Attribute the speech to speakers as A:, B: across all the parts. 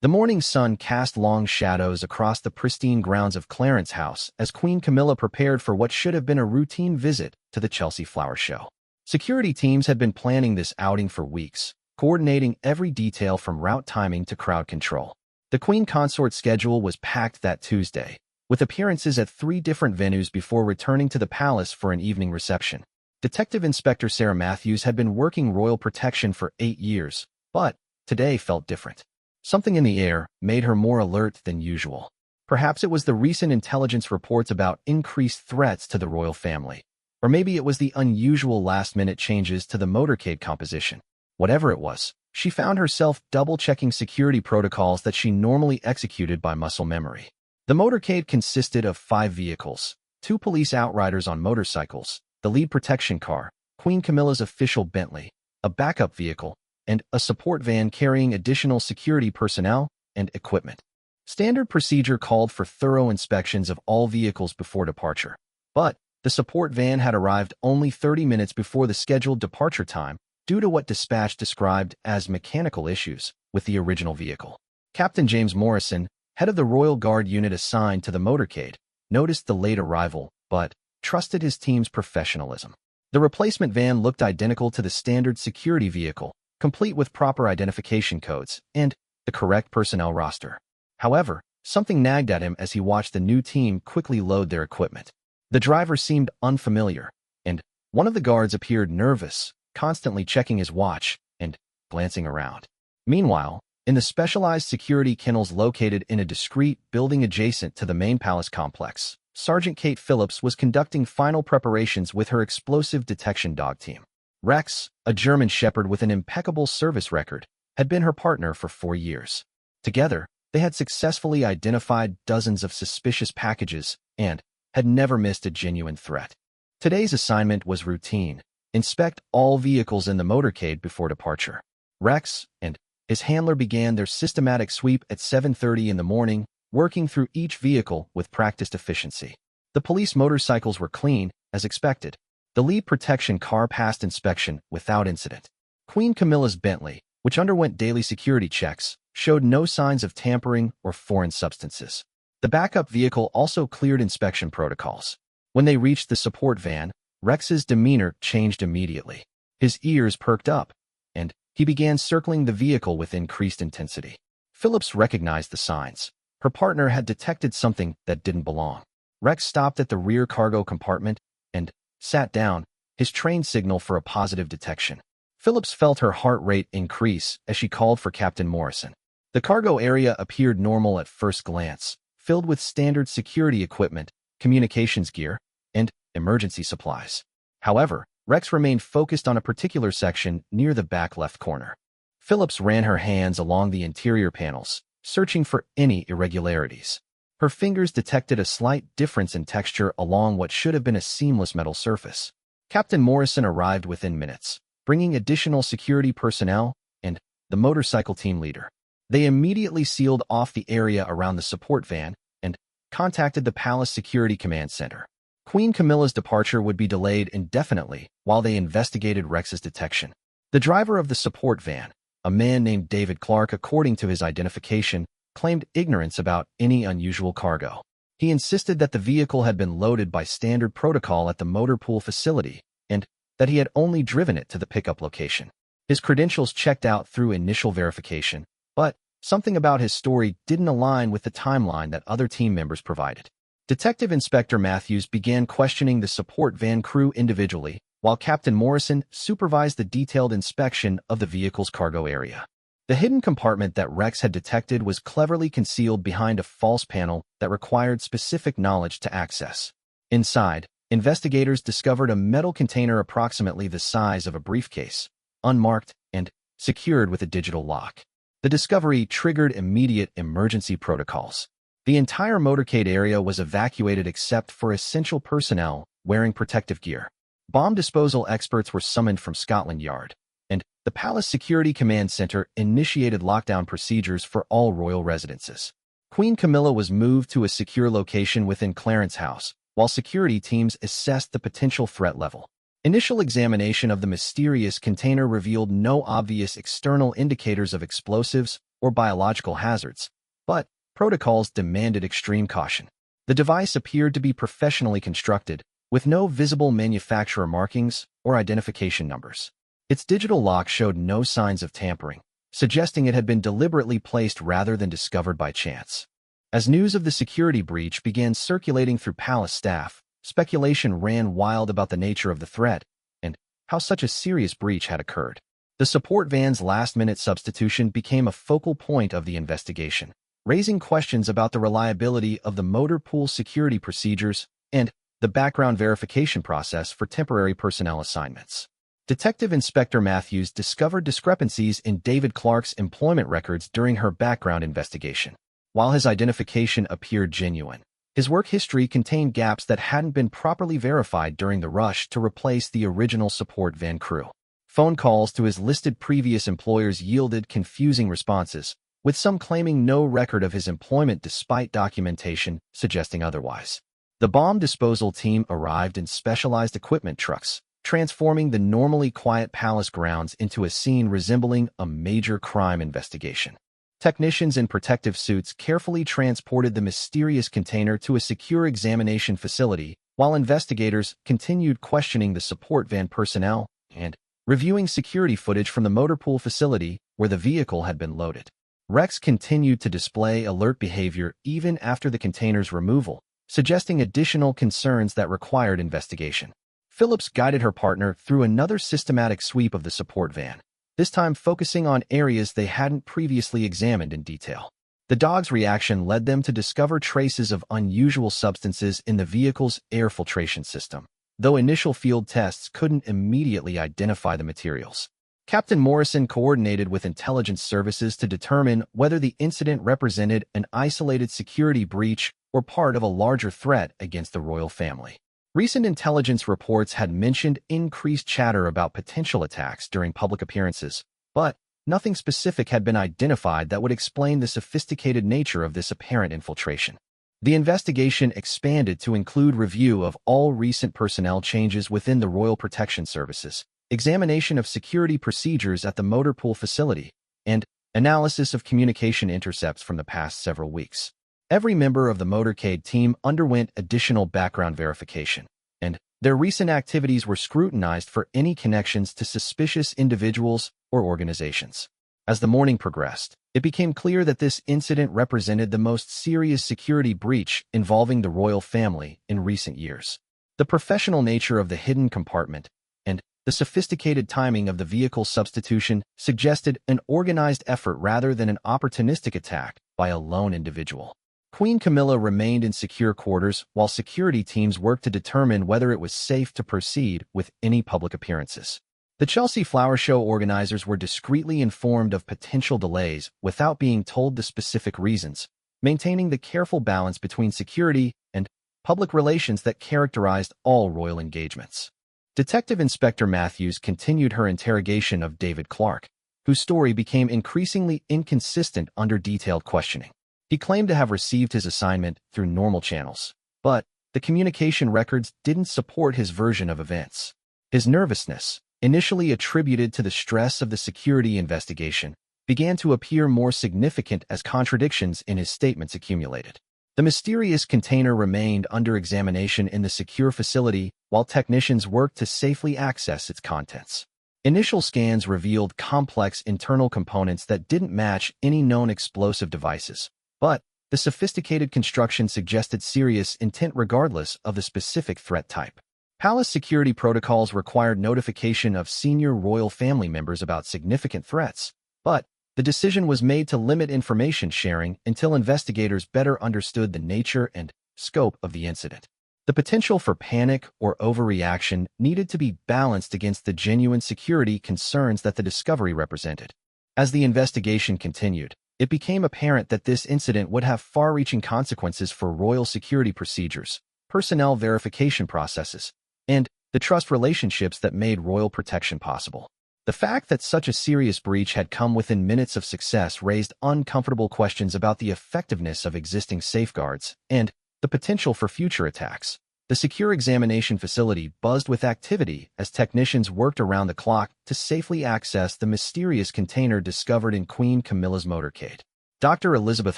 A: The morning sun cast long shadows across the pristine grounds of Clarence House as Queen Camilla prepared for what should have been a routine visit to the Chelsea Flower Show. Security teams had been planning this outing for weeks, coordinating every detail from route timing to crowd control. The Queen Consort's schedule was packed that Tuesday, with appearances at 3 different venues before returning to the palace for an evening reception. Detective Inspector Sarah Matthews had been working royal protection for 8 years, but today felt different. Something in the air made her more alert than usual. Perhaps it was the recent intelligence reports about increased threats to the royal family. Or maybe it was the unusual last-minute changes to the motorcade composition. Whatever it was, she found herself double-checking security protocols that she normally executed by muscle memory. The motorcade consisted of 5 vehicles, 2 police outriders on motorcycles, the lead protection car, Queen Camilla's official Bentley, a backup vehicle, and a support van carrying additional security personnel and equipment. Standard procedure called for thorough inspections of all vehicles before departure, but the support van had arrived only 30 minutes before the scheduled departure time due to what dispatch described as mechanical issues with the original vehicle. Captain James Morrison, head of the Royal Guard unit assigned to the motorcade, noticed the late arrival, but trusted his team's professionalism. The replacement van looked identical to the standard security vehicle, complete with proper identification codes and the correct personnel roster. However, something nagged at him as he watched the new team quickly load their equipment. The driver seemed unfamiliar, and one of the guards appeared nervous, constantly checking his watch and glancing around. Meanwhile, in the specialized security kennels located in a discreet building adjacent to the main palace complex, Sergeant Kate Phillips was conducting final preparations with her explosive detection dog team. Rex, a German shepherd with an impeccable service record, had been her partner for 4 years. Together, they had successfully identified dozens of suspicious packages and had never missed a genuine threat. Today's assignment was routine: inspect all vehicles in the motorcade before departure. Rex and his handler began their systematic sweep at 7:30 in the morning, working through each vehicle with practiced efficiency. The police motorcycles were clean, as expected. The lead protection car passed inspection without incident. Queen Camilla's Bentley, which underwent daily security checks, showed no signs of tampering or foreign substances. The backup vehicle also cleared inspection protocols. When they reached the support van, Rex's demeanor changed immediately. His ears perked up, and he began circling the vehicle with increased intensity. Phillips recognized the signs. Her partner had detected something that didn't belong. Rex stopped at the rear cargo compartment and sat down, his trained signal for a positive detection. Phillips felt her heart rate increase as she called for Captain Morrison. The cargo area appeared normal at first glance, filled with standard security equipment, communications gear, and emergency supplies. However, Rex remained focused on a particular section near the back left corner. Phillips ran her hands along the interior panels, searching for any irregularities. Her fingers detected a slight difference in texture along what should have been a seamless metal surface. Captain Morrison arrived within minutes, bringing additional security personnel and the motorcycle team leader. They immediately sealed off the area around the support van and contacted the Palace Security Command Center. Queen Camilla's departure would be delayed indefinitely while they investigated Rex's detection. The driver of the support van, a man named David Clark according to his identification, claimed ignorance about any unusual cargo. He insisted that the vehicle had been loaded by standard protocol at the motor pool facility and that he had only driven it to the pickup location. His credentials checked out through initial verification, but something about his story didn't align with the timeline that other team members provided. Detective Inspector Matthews began questioning the support van crew individually, while Captain Morrison supervised the detailed inspection of the vehicle's cargo area. The hidden compartment that Rex had detected was cleverly concealed behind a false panel that required specific knowledge to access. Inside, investigators discovered a metal container approximately the size of a briefcase, unmarked and secured with a digital lock. The discovery triggered immediate emergency protocols. The entire motorcade area was evacuated except for essential personnel wearing protective gear. Bomb disposal experts were summoned from Scotland Yard, and the Palace Security Command Center initiated lockdown procedures for all royal residences. Queen Camilla was moved to a secure location within Clarence House, while security teams assessed the potential threat level. Initial examination of the mysterious container revealed no obvious external indicators of explosives or biological hazards, but protocols demanded extreme caution. The device appeared to be professionally constructed, with no visible manufacturer markings or identification numbers. Its digital lock showed no signs of tampering, suggesting it had been deliberately placed rather than discovered by chance. As news of the security breach began circulating through palace staff, speculation ran wild about the nature of the threat and how such a serious breach had occurred. The support van's last-minute substitution became a focal point of the investigation, raising questions about the reliability of the motor pool security procedures and the background verification process for temporary personnel assignments. Detective Inspector Matthews discovered discrepancies in David Clark's employment records during her background investigation. While his identification appeared genuine, his work history contained gaps that hadn't been properly verified during the rush to replace the original support van crew. Phone calls to his listed previous employers yielded confusing responses, with some claiming no record of his employment despite documentation suggesting otherwise. The bomb disposal team arrived in specialized equipment trucks, transforming the normally quiet palace grounds into a scene resembling a major crime investigation. Technicians in protective suits carefully transported the mysterious container to a secure examination facility, while investigators continued questioning the support van personnel and reviewing security footage from the motor pool facility where the vehicle had been loaded. Rex continued to display alert behavior even after the container's removal, suggesting additional concerns that required investigation. Phillips guided her partner through another systematic sweep of the support van, this time focusing on areas they hadn't previously examined in detail. The dog's reaction led them to discover traces of unusual substances in the vehicle's air filtration system, though initial field tests couldn't immediately identify the materials. Captain Morrison coordinated with intelligence services to determine whether the incident represented an isolated security breach or part of a larger threat against the royal family. Recent intelligence reports had mentioned increased chatter about potential attacks during public appearances, but nothing specific had been identified that would explain the sophisticated nature of this apparent infiltration. The investigation expanded to include review of all recent personnel changes within the Royal Protection Services, examination of security procedures at the motor pool facility, and analysis of communication intercepts from the past several weeks. Every member of the Motorcade team underwent additional background verification, and their recent activities were scrutinized for any connections to suspicious individuals or organizations. As the morning progressed, it became clear that this incident represented the most serious security breach involving the royal family in recent years. The professional nature of the hidden compartment and the sophisticated timing of the vehicle substitution suggested an organized effort rather than an opportunistic attack by a lone individual. Queen Camilla remained in secure quarters while security teams worked to determine whether it was safe to proceed with any public appearances. The Chelsea Flower Show organizers were discreetly informed of potential delays without being told the specific reasons, maintaining the careful balance between security and public relations that characterized all royal engagements. Detective Inspector Matthews continued her interrogation of David Clark, whose story became increasingly inconsistent under detailed questioning. He claimed to have received his assignment through normal channels, but the communication records didn't support his version of events. His nervousness, initially attributed to the stress of the security investigation, began to appear more significant as contradictions in his statements accumulated. The mysterious container remained under examination in the secure facility while technicians worked to safely access its contents. Initial scans revealed complex internal components that didn't match any known explosive devices, but the sophisticated construction suggested serious intent regardless of the specific threat type. Palace security protocols required notification of senior royal family members about significant threats, but the decision was made to limit information sharing until investigators better understood the nature and scope of the incident. The potential for panic or overreaction needed to be balanced against the genuine security concerns that the discovery represented. As the investigation continued, it became apparent that this incident would have far-reaching consequences for royal security procedures, personnel verification processes, and the trust relationships that made royal protection possible. The fact that such a serious breach had come within minutes of success raised uncomfortable questions about the effectiveness of existing safeguards and the potential for future attacks. The secure examination facility buzzed with activity as technicians worked around the clock to safely access the mysterious container discovered in Queen Camilla's motorcade. Dr. Elizabeth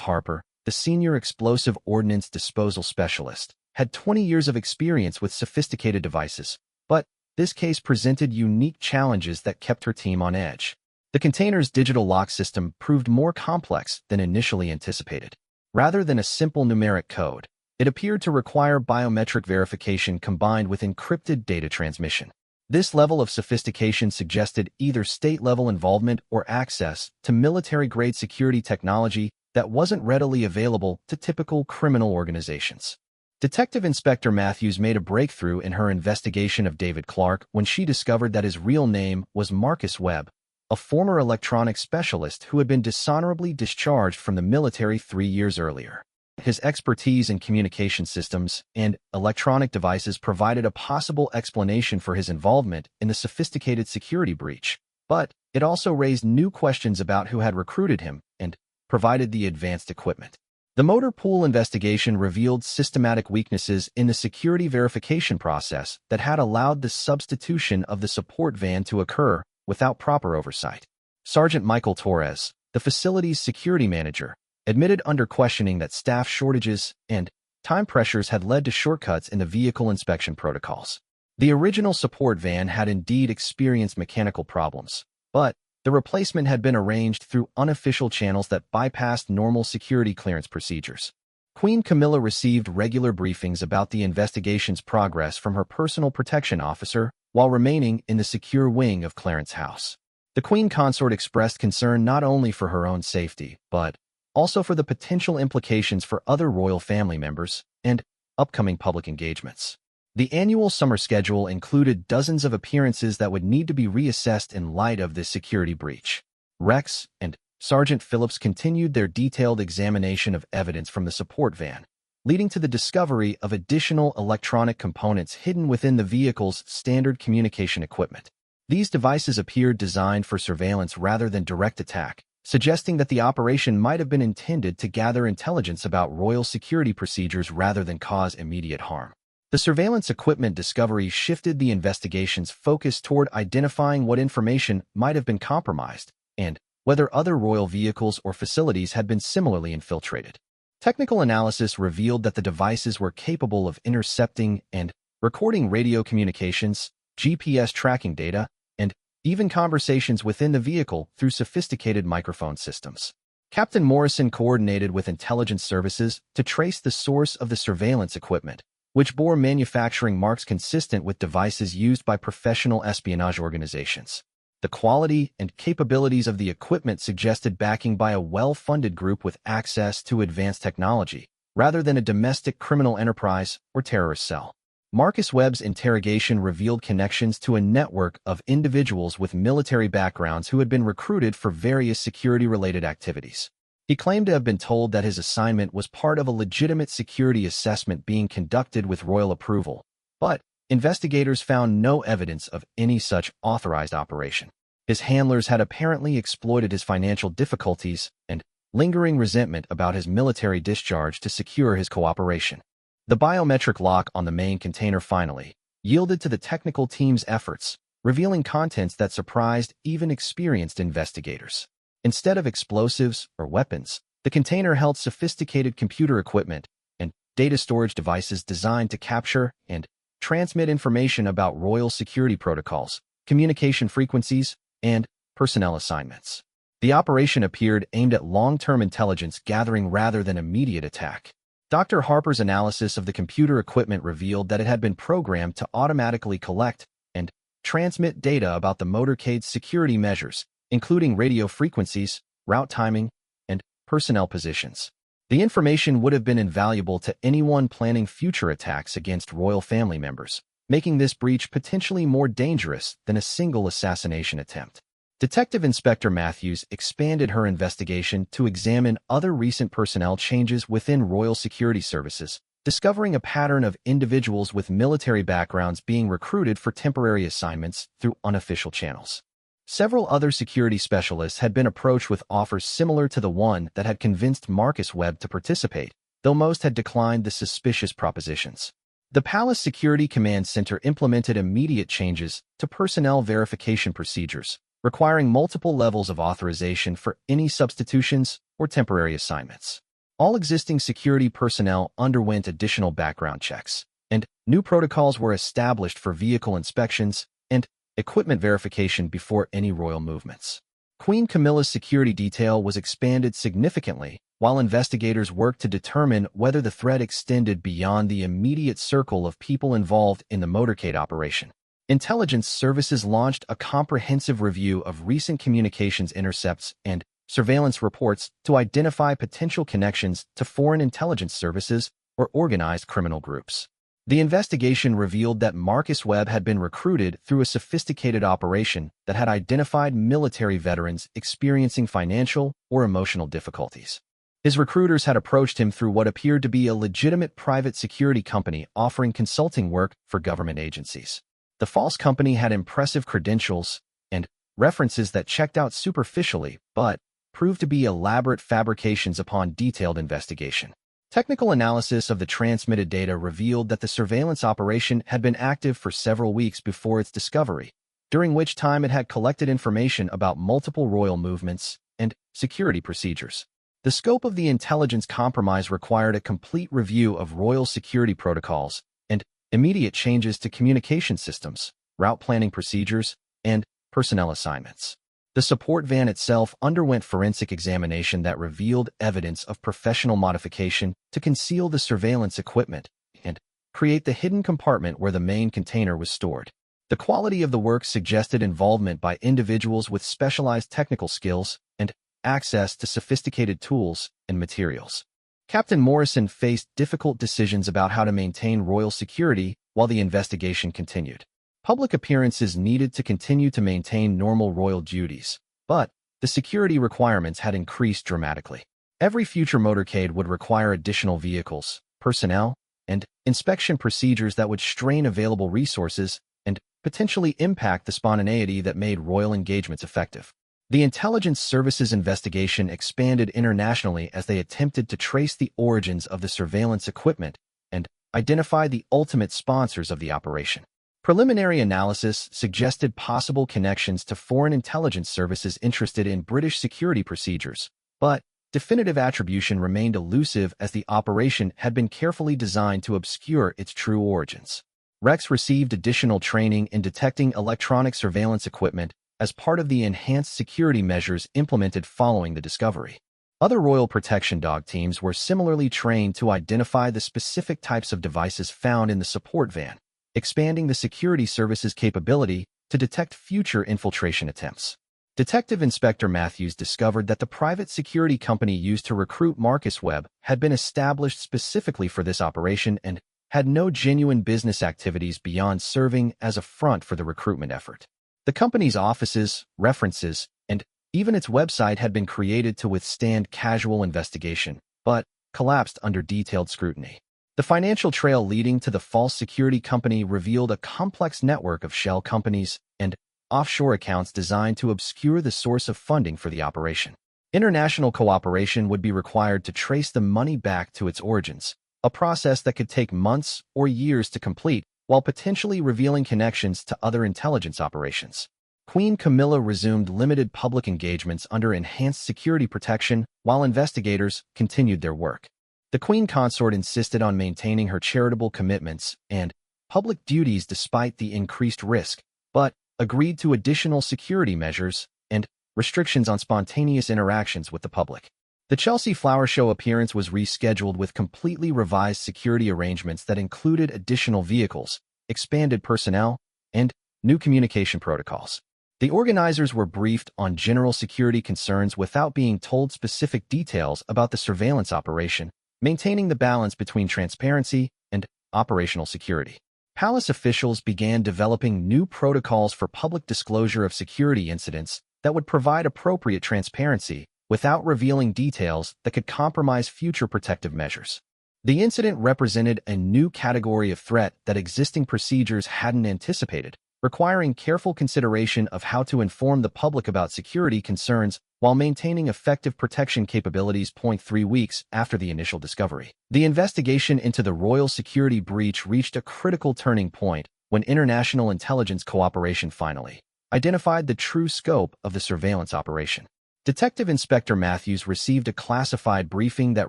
A: Harper, the senior explosive ordnance disposal specialist, had 20 years of experience with sophisticated devices, but this case presented unique challenges that kept her team on edge. The container's digital lock system proved more complex than initially anticipated. Rather than a simple numeric code, it appeared to require biometric verification combined with encrypted data transmission. This level of sophistication suggested either state-level involvement or access to military-grade security technology that wasn't readily available to typical criminal organizations. Detective Inspector Matthews made a breakthrough in her investigation of David Clark when she discovered that his real name was Marcus Webb, a former electronics specialist who had been dishonorably discharged from the military 3 years earlier. His expertise in communication systems and electronic devices provided a possible explanation for his involvement in the sophisticated security breach, but it also raised new questions about who had recruited him and provided the advanced equipment. The motor pool investigation revealed systematic weaknesses in the security verification process that had allowed the substitution of the support van to occur without proper oversight. Sergeant Michael Torres, the facility's security manager, admitted under questioning that staff shortages and time pressures had led to shortcuts in the vehicle inspection protocols. The original support van had indeed experienced mechanical problems, but the replacement had been arranged through unofficial channels that bypassed normal security clearance procedures. Queen Camilla received regular briefings about the investigation's progress from her personal protection officer while remaining in the secure wing of Clarence House. The Queen Consort expressed concern not only for her own safety, but also for the potential implications for other royal family members and upcoming public engagements. The annual summer schedule included dozens of appearances that would need to be reassessed in light of this security breach. Rex and Sergeant Phillips continued their detailed examination of evidence from the support van, leading to the discovery of additional electronic components hidden within the vehicle's standard communication equipment. These devices appeared designed for surveillance rather than direct attack, suggesting that the operation might have been intended to gather intelligence about royal security procedures rather than cause immediate harm. The surveillance equipment discovery shifted the investigation's focus toward identifying what information might have been compromised and whether other royal vehicles or facilities had been similarly infiltrated. Technical analysis revealed that the devices were capable of intercepting and recording radio communications, GPS tracking data, and even conversations within the vehicle through sophisticated microphone systems. Captain Morrison coordinated with intelligence services to trace the source of the surveillance equipment, which bore manufacturing marks consistent with devices used by professional espionage organizations. The quality and capabilities of the equipment suggested backing by a well-funded group with access to advanced technology, rather than a domestic criminal enterprise or terrorist cell. Marcus Webb's interrogation revealed connections to a network of individuals with military backgrounds who had been recruited for various security-related activities. He claimed to have been told that his assignment was part of a legitimate security assessment being conducted with royal approval, but investigators found no evidence of any such authorized operation. His handlers had apparently exploited his financial difficulties and lingering resentment about his military discharge to secure his cooperation. The biometric lock on the main container finally yielded to the technical team's efforts, revealing contents that surprised even experienced investigators. Instead of explosives or weapons, the container held sophisticated computer equipment and data storage devices designed to capture and transmit information about royal security protocols, communication frequencies, and personnel assignments. The operation appeared aimed at long-term intelligence gathering rather than immediate attack. Dr. Harper's analysis of the computer equipment revealed that it had been programmed to automatically collect and transmit data about the motorcade's security measures, including radio frequencies, route timing, and personnel positions. The information would have been invaluable to anyone planning future attacks against royal family members, making this breach potentially more dangerous than a single assassination attempt. Detective Inspector Matthews expanded her investigation to examine other recent personnel changes within royal security services, discovering a pattern of individuals with military backgrounds being recruited for temporary assignments through unofficial channels. Several other security specialists had been approached with offers similar to the one that had convinced Marcus Webb to participate, though most had declined the suspicious propositions. The Palace Security Command Center implemented immediate changes to personnel verification procedures, requiring multiple levels of authorization for any substitutions or temporary assignments. All existing security personnel underwent additional background checks, and new protocols were established for vehicle inspections and equipment verification before any royal movements. Queen Camilla's security detail was expanded significantly while investigators worked to determine whether the threat extended beyond the immediate circle of people involved in the Motorcade operation. Intelligence services launched a comprehensive review of recent communications intercepts and surveillance reports to identify potential connections to foreign intelligence services or organized criminal groups. The investigation revealed that Marcus Webb had been recruited through a sophisticated operation that had identified military veterans experiencing financial or emotional difficulties. His recruiters had approached him through what appeared to be a legitimate private security company offering consulting work for government agencies. The false company had impressive credentials and references that checked out superficially, but proved to be elaborate fabrications upon detailed investigation. Technical analysis of the transmitted data revealed that the surveillance operation had been active for several weeks before its discovery, during which time it had collected information about multiple royal movements and security procedures. The scope of the intelligence compromise required a complete review of royal security protocols and immediate changes to communication systems, route planning procedures, and personnel assignments. The support van itself underwent forensic examination that revealed evidence of professional modification to conceal the surveillance equipment and create the hidden compartment where the main container was stored. The quality of the work suggested involvement by individuals with specialized technical skills and access to sophisticated tools and materials. Captain Morrison faced difficult decisions about how to maintain royal security while the investigation continued. Public appearances needed to continue to maintain normal royal duties, but the security requirements had increased dramatically. Every future motorcade would require additional vehicles, personnel, and inspection procedures that would strain available resources and potentially impact the spontaneity that made royal engagements effective. The intelligence services investigation expanded internationally as they attempted to trace the origins of the surveillance equipment and identify the ultimate sponsors of the operation. Preliminary analysis suggested possible connections to foreign intelligence services interested in British security procedures, but definitive attribution remained elusive as the operation had been carefully designed to obscure its true origins. Rex received additional training in detecting electronic surveillance equipment as part of the enhanced security measures implemented following the discovery. Other Royal Protection Dog teams were similarly trained to identify the specific types of devices found in the support van, expanding the security service's capability to detect future infiltration attempts. Detective Inspector Matthews discovered that the private security company used to recruit Marcus Webb had been established specifically for this operation and had no genuine business activities beyond serving as a front for the recruitment effort. The company's offices, references, and even its website had been created to withstand casual investigation, but collapsed under detailed scrutiny. The financial trail leading to the false security company revealed a complex network of shell companies and offshore accounts designed to obscure the source of funding for the operation. International cooperation would be required to trace the money back to its origins, a process that could take months or years to complete while potentially revealing connections to other intelligence operations. Queen Camilla resumed limited public engagements under enhanced security protection while investigators continued their work. The Queen Consort insisted on maintaining her charitable commitments and public duties despite the increased risk, but agreed to additional security measures and restrictions on spontaneous interactions with the public. The Chelsea Flower Show appearance was rescheduled with completely revised security arrangements that included additional vehicles, expanded personnel, and new communication protocols. The organizers were briefed on general security concerns without being told specific details about the surveillance operation, maintaining the balance between transparency and operational security. Palace officials began developing new protocols for public disclosure of security incidents that would provide appropriate transparency without revealing details that could compromise future protective measures. The incident represented a new category of threat that existing procedures hadn't anticipated, requiring careful consideration of how to inform the public about security concerns while maintaining effective protection capabilities. 3 weeks after the initial discovery, the investigation into the royal security breach reached a critical turning point when international intelligence cooperation finally identified the true scope of the surveillance operation. Detective Inspector Matthews received a classified briefing that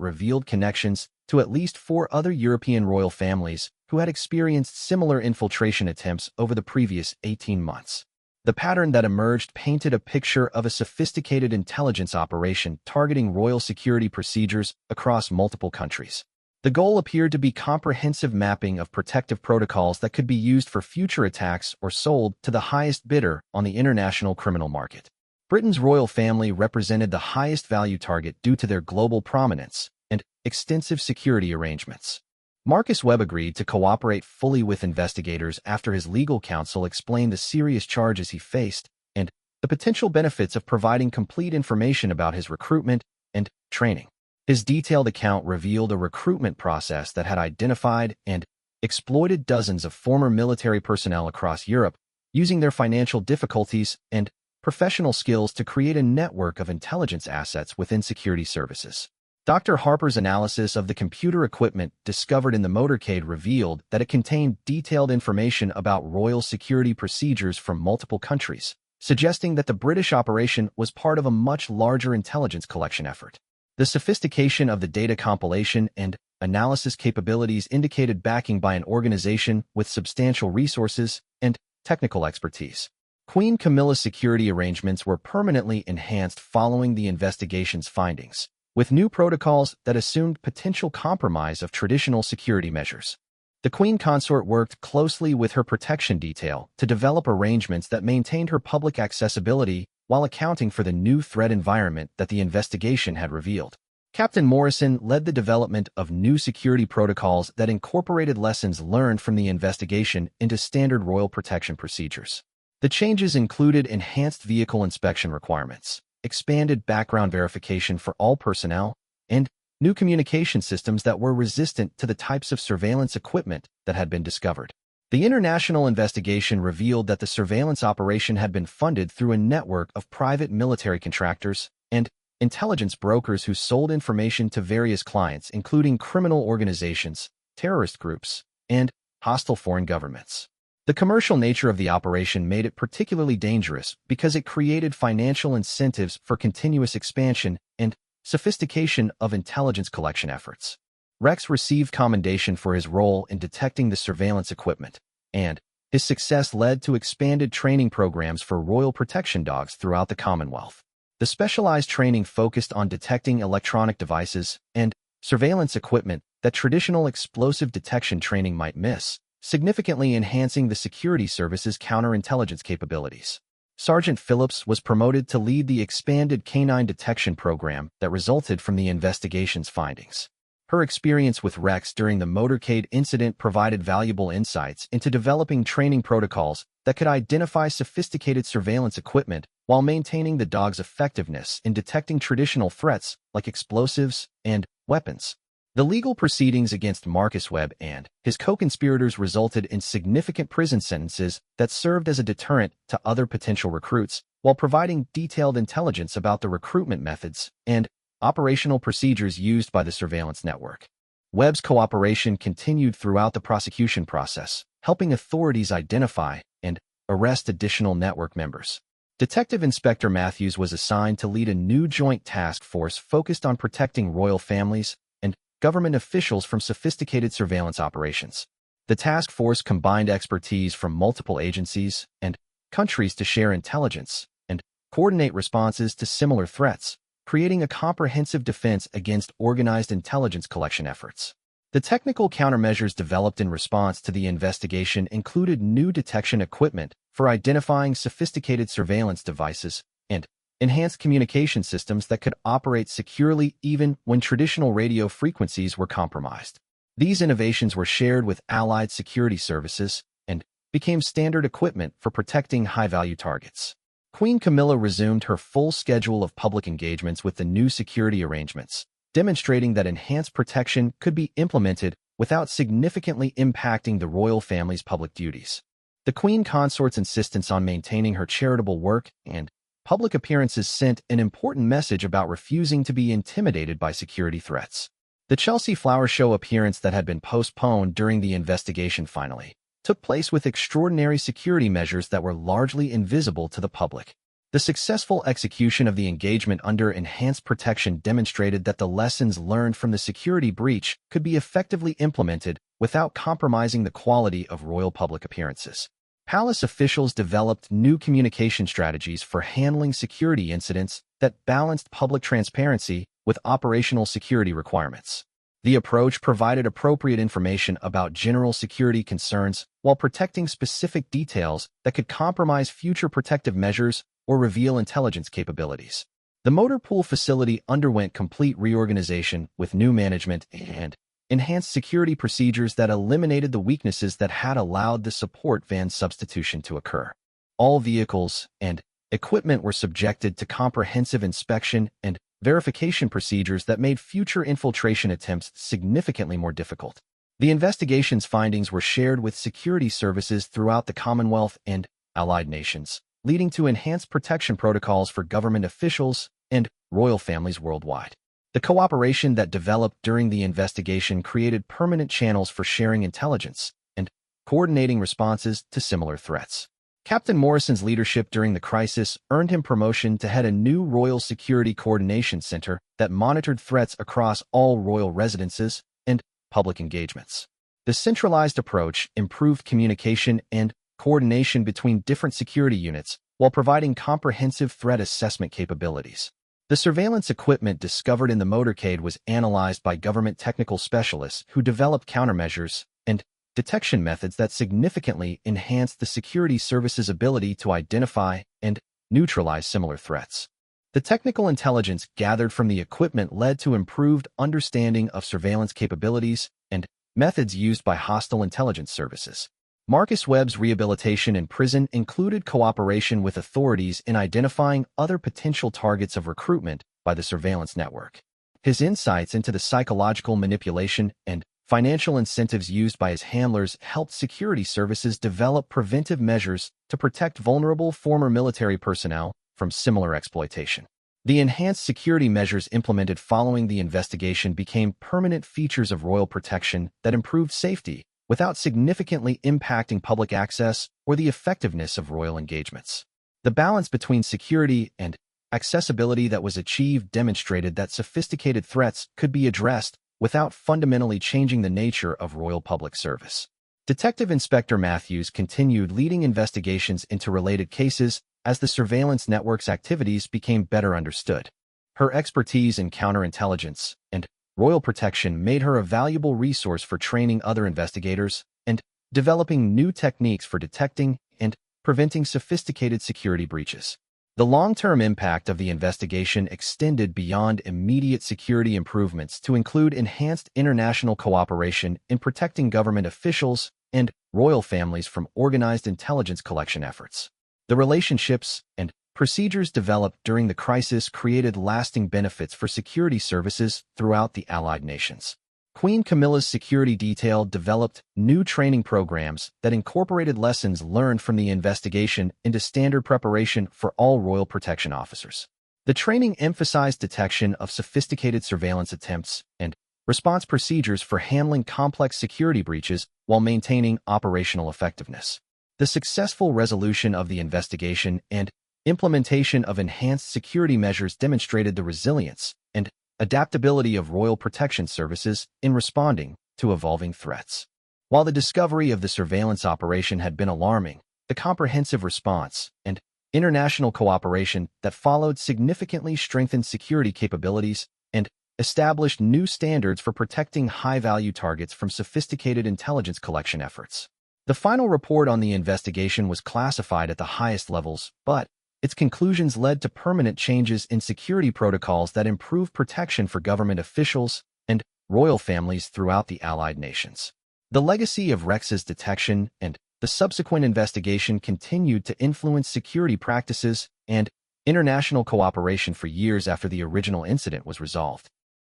A: revealed connections to at least 4 other European royal families who had experienced similar infiltration attempts over the previous 18 months. The pattern that emerged painted a picture of a sophisticated intelligence operation targeting royal security procedures across multiple countries. The goal appeared to be comprehensive mapping of protective protocols that could be used for future attacks or sold to the highest bidder on the international criminal market. Britain's royal family represented the highest value target due to their global prominence and extensive security arrangements. Marcus Webb agreed to cooperate fully with investigators after his legal counsel explained the serious charges he faced and the potential benefits of providing complete information about his recruitment and training. His detailed account revealed a recruitment process that had identified and exploited dozens of former military personnel across Europe, using their financial difficulties and professional skills to create a network of intelligence assets within security services. Dr. Harper's analysis of the computer equipment discovered in the Motorcade revealed that it contained detailed information about royal security procedures from multiple countries, suggesting that the British operation was part of a much larger intelligence collection effort. The sophistication of the data compilation and analysis capabilities indicated backing by an organization with substantial resources and technical expertise. Queen Camilla's security arrangements were permanently enhanced following the investigation's findings, with new protocols that assumed potential compromise of traditional security measures. The Queen Consort worked closely with her protection detail to develop arrangements that maintained her public accessibility while accounting for the new threat environment that the investigation had revealed. Captain Morrison led the development of new security protocols that incorporated lessons learned from the investigation into standard royal protection procedures. The changes included enhanced vehicle inspection requirements, expanded background verification for all personnel, and new communication systems that were resistant to the types of surveillance equipment that had been discovered. The international investigation revealed that the surveillance operation had been funded through a network of private military contractors and intelligence brokers who sold information to various clients, including criminal organizations, terrorist groups, and hostile foreign governments. The commercial nature of the operation made it particularly dangerous because it created financial incentives for continuous expansion and sophistication of intelligence collection efforts. Rex received commendation for his role in detecting the surveillance equipment, and his success led to expanded training programs for royal protection dogs throughout the Commonwealth. The specialized training focused on detecting electronic devices and surveillance equipment that traditional explosive detection training might miss, significantly enhancing the security service's counterintelligence capabilities. Sergeant Phillips was promoted to lead the expanded canine detection program that resulted from the investigation's findings. Her experience with Rex during the Motorcade incident provided valuable insights into developing training protocols that could identify sophisticated surveillance equipment while maintaining the dog's effectiveness in detecting traditional threats like explosives and weapons. The legal proceedings against Marcus Webb and his co-conspirators resulted in significant prison sentences that served as a deterrent to other potential recruits, while providing detailed intelligence about the recruitment methods and operational procedures used by the surveillance network. Webb's cooperation continued throughout the prosecution process, helping authorities identify and arrest additional network members. Detective Inspector Matthews was assigned to lead a new joint task force focused on protecting royal families and government officials from sophisticated surveillance operations. The task force combined expertise from multiple agencies and countries to share intelligence and coordinate responses to similar threats, creating a comprehensive defense against organized intelligence collection efforts. The technical countermeasures developed in response to the investigation included new detection equipment for identifying sophisticated surveillance devices and enhanced communication systems that could operate securely even when traditional radio frequencies were compromised. These innovations were shared with allied security services and became standard equipment for protecting high-value targets. Queen Camilla resumed her full schedule of public engagements with the new security arrangements, demonstrating that enhanced protection could be implemented without significantly impacting the royal family's public duties. The Queen Consort's insistence on maintaining her charitable work and public appearances sent an important message about refusing to be intimidated by security threats. The Chelsea Flower Show appearance that had been postponed during the investigation finally took place with extraordinary security measures that were largely invisible to the public. The successful execution of the engagement under enhanced protection demonstrated that the lessons learned from the security breach could be effectively implemented without compromising the quality of royal public appearances. Palace officials developed new communication strategies for handling security incidents that balanced public transparency with operational security requirements. The approach provided appropriate information about general security concerns while protecting specific details that could compromise future protective measures or reveal intelligence capabilities. The motor pool facility underwent complete reorganization with new management and enhanced security procedures that eliminated the weaknesses that had allowed the support van substitution to occur. All vehicles and equipment were subjected to comprehensive inspection and verification procedures that made future infiltration attempts significantly more difficult. The investigation's findings were shared with security services throughout the Commonwealth and allied nations, leading to enhanced protection protocols for government officials and royal families worldwide. The cooperation that developed during the investigation created permanent channels for sharing intelligence and coordinating responses to similar threats. Captain Morrison's leadership during the crisis earned him promotion to head a new Royal Security Coordination Center that monitored threats across all royal residences and public engagements. The centralized approach improved communication and coordination between different security units while providing comprehensive threat assessment capabilities. The surveillance equipment discovered in the Motorcade was analyzed by government technical specialists who developed countermeasures and detection methods that significantly enhanced the security service's ability to identify and neutralize similar threats. The technical intelligence gathered from the equipment led to improved understanding of surveillance capabilities and methods used by hostile intelligence services. Marcus Webb's rehabilitation in prison included cooperation with authorities in identifying other potential targets of recruitment by the surveillance network. His insights into the psychological manipulation and financial incentives used by his handlers helped security services develop preventive measures to protect vulnerable former military personnel from similar exploitation. The enhanced security measures implemented following the investigation became permanent features of royal protection that improved safety without significantly impacting public access or the effectiveness of royal engagements. The balance between security and accessibility that was achieved demonstrated that sophisticated threats could be addressed without fundamentally changing the nature of royal public service. Detective Inspector Matthews continued leading investigations into related cases as the surveillance network's activities became better understood. Her expertise in counterintelligence and royal protection made her a valuable resource for training other investigators and developing new techniques for detecting and preventing sophisticated security breaches. The long-term impact of the investigation extended beyond immediate security improvements to include enhanced international cooperation in protecting government officials and royal families from organized intelligence collection efforts. The relationships and procedures developed during the crisis created lasting benefits for security services throughout the allied nations. Queen Camilla's security detail developed new training programs that incorporated lessons learned from the investigation into standard preparation for all royal protection officers. The training emphasized detection of sophisticated surveillance attempts and response procedures for handling complex security breaches while maintaining operational effectiveness. The successful resolution of the investigation and implementation of enhanced security measures demonstrated the resilience and adaptability of royal protection services in responding to evolving threats. While the discovery of the surveillance operation had been alarming, the comprehensive response and international cooperation that followed significantly strengthened security capabilities and established new standards for protecting high-value targets from sophisticated intelligence collection efforts. The final report on the investigation was classified at the highest levels, but its conclusions led to permanent changes in security protocols that improved protection for government officials and royal families throughout the allied nations. The legacy of Rex's detection and the subsequent investigation continued to influence security practices and international cooperation for years after the original incident was resolved.